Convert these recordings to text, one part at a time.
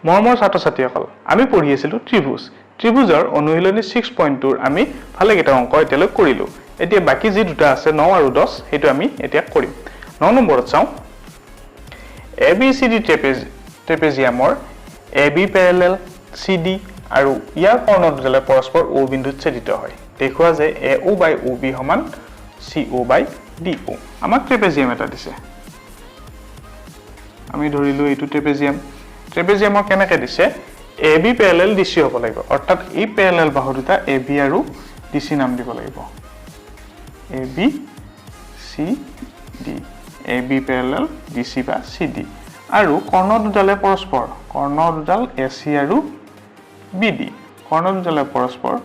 মৰমৰ ছাত্ৰ-ছাত্ৰীসকল আমি পঢ়ি আছিলো ত্ৰিভুজৰ অনুশীলনী 6.2 আমি ভালে কেইটা অংক এতিয়ালৈ কৰিলো এতিয়া বাকি যি দুটা আছে 9 আৰু 10 হেতু আমি এতিয়া কৰিম 9 নম্বৰত চাও ABCD ট্ৰেপেজিয়ামৰ AB প্যাৰেলেল CD আৰু ইয়াৰ কৰ্ণ দুডালে পৰস্পৰ O বিন্দুত ছেদিত হয় দেখুৱা যে AO বাই OB সমান CO বাই DO আমাক ট্ৰেপেজিয়াম এটা দিছে আমি ধৰিলো এইটো ট্ৰেপেজিয়ামৰ কেনেকৈ দিছে AB প্যাৰেলেল DC হ'ব লাগিব অৰ্থাৎ এই প্যাৰেলেল বাহু দুটা AB আৰু DC নাম দিব লাগিব AB CD AB প্যাৰেলেল DC বা CD আৰু কৰ্ণ দুডালে পৰস্পৰ কৰ্ণ দুডাল AC আৰু BD কৰ্ণ দুডালে পৰস্পৰ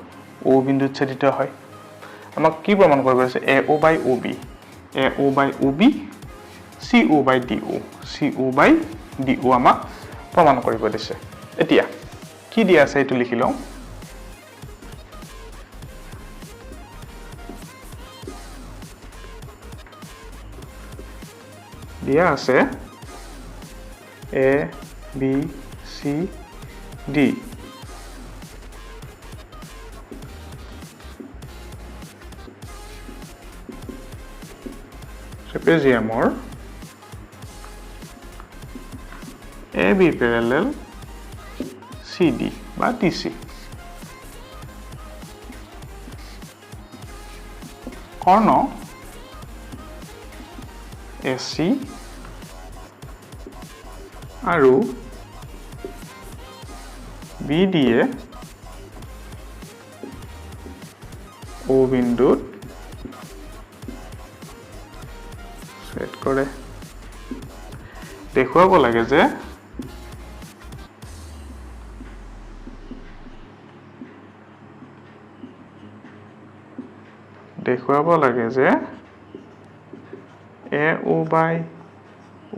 O বিন্দুত ছেদিত হয় আমাক কি প্ৰমাণ কৰিব আছে AO by OB CO by DO আমাক প্ৰমাণ কৰিব দিছে এতিয়া কি দিয়া আছে এটো লিখি লও দিয়া আছে A B C D ট্ৰেপেজিয়ামৰ AB parallel CD বা DC কৰ্ণ AC আৰু BD এ O বিন্দুত সেট কৰে দেখুৱাব লাগে যে AO বাই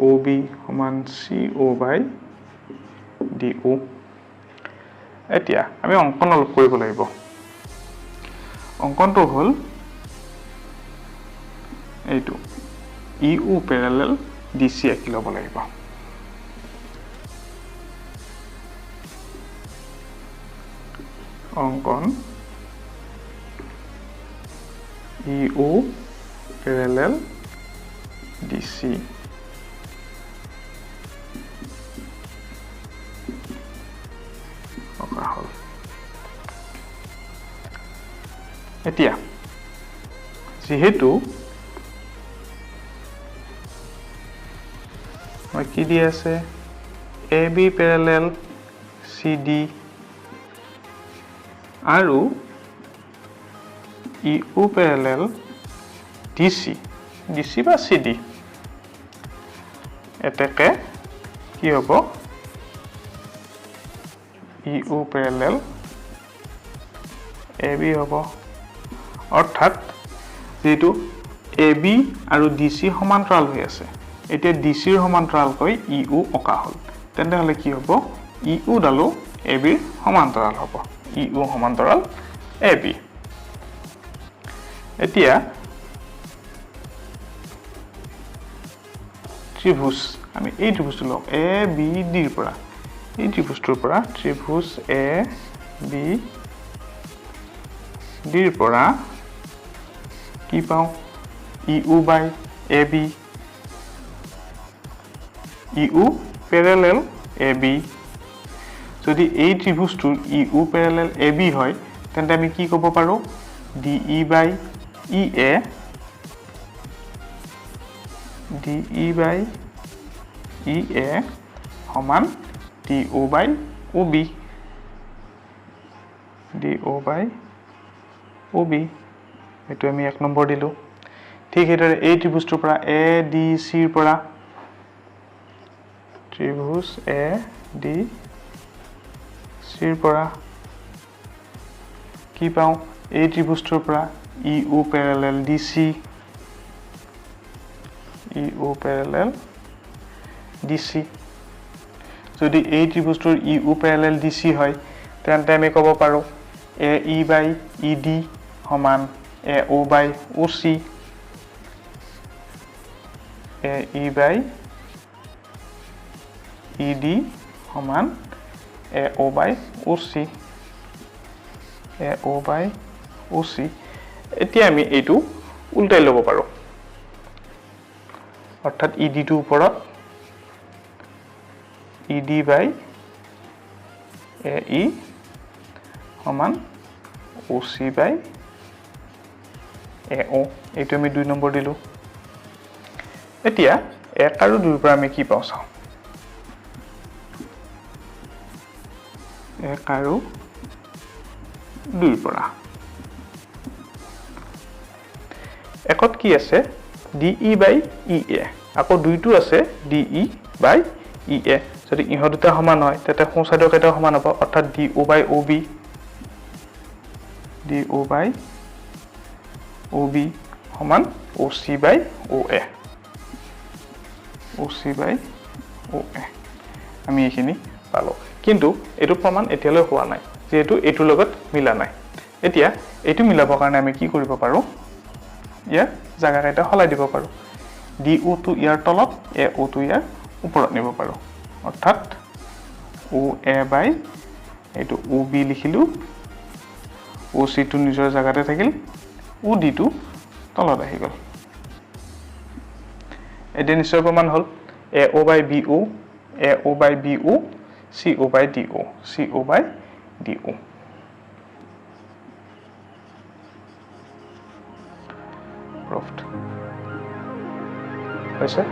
OB সমান CO বাই DO এতিয়া আমি অঙ্কন অলপ কৰিব লাগিব অঙ্কনটো হল এইটো EU প্যাৰেলেল DC আঁকি ল'ব লাগিব অঙ্কন EU parallel DC এতিয়া যেহেতু কি দি আছে AB parallel CD আৰু EU parallel DC বা CD এতেকে কি হ'ব EU parallel AB হ'ব অৰ্থাৎ যেটো AB আৰু DC সমান্তৰাল হৈ আছে এতিয়া DC ৰ সমান্তৰাল কৈ EU অকা হল তেন্তে হলে কি হ'ব EU ডালো AB ৰ সমান্তৰাল হ'ব EU সমান্তৰাল AB এতিয়া ত্ৰিভুজ আমি এই ত্ৰিভুজটো লও ABD ৰ পৰা এই ত্ৰিভুজটোৰ পৰা ত্ৰিভুজ ABD ৰ পৰা কি পাও EU বাই AB EU parallel AB যদি এই ত্ৰিভুজটোৰ EU parallel AB হয় তেন্তে আমি কি ক'ব পাৰো DE বাই EA সমান DO বাই OB এটো আমি এক নম্বৰ দিলো ঠিক এদৰে এই ত্ৰিভুজটোৰ পৰা ADC ৰ পৰা ত্ৰিভুজ ADC ৰ পৰা কি পাও এই ত্ৰিভুজটোৰ পৰা EU parallel DC যদি এই ত্ৰিভুজটোৰ EU parallel DC হয় তেন্তে আমি ক'ব পাৰো AE বাই ED সমান AO বাই OC AE বাই ED সমান AO by OC AO by OC এতিয়া আমি এইটো উল্টাই ল'ব পাৰো অৰ্থাৎ ED টো ওপৰত ED by AE সমান OC by AO এইটো আমি 2 নম্বৰ দিলো এতিয়া 1 আৰু 2 পৰা আমি কি পাওঁ চাও 1 আৰু 2 পৰা একত কি আছে DE by EA আকৌ 2 টো আছে DE by EA যদি ইহত দুটা সমান হয় তেতে সোঁ সাইডৰ কেইটা সমান হ'ব অৰ্থাৎ DO by OB DO by OB সমান OC by OA OC by OA আমি এইখিনি পালো কিন্তু এটো প্ৰমাণ এতিয়ালৈ হোৱা নাই যেহেতু এটো লগত মিলা নাই এতিয়া এটো মিলাবৰ কাৰণে আমি কি কৰিব পাৰো ইয়া জাগা কেইটা হলাই দিব পাৰো DO টো ইয়াৰ তলত AO টো ইয়াৰ ওপৰত নিব পাৰো অৰ্থাৎ OA by এটো OB লিখিলো OC টো নিজৰ জাগাতে থাকিল OD টো তলত আহি গল এতে নিশ্চয় প্ৰমাণ হল AO by BO AO by BO CO by DO CO by DO proved হৈছে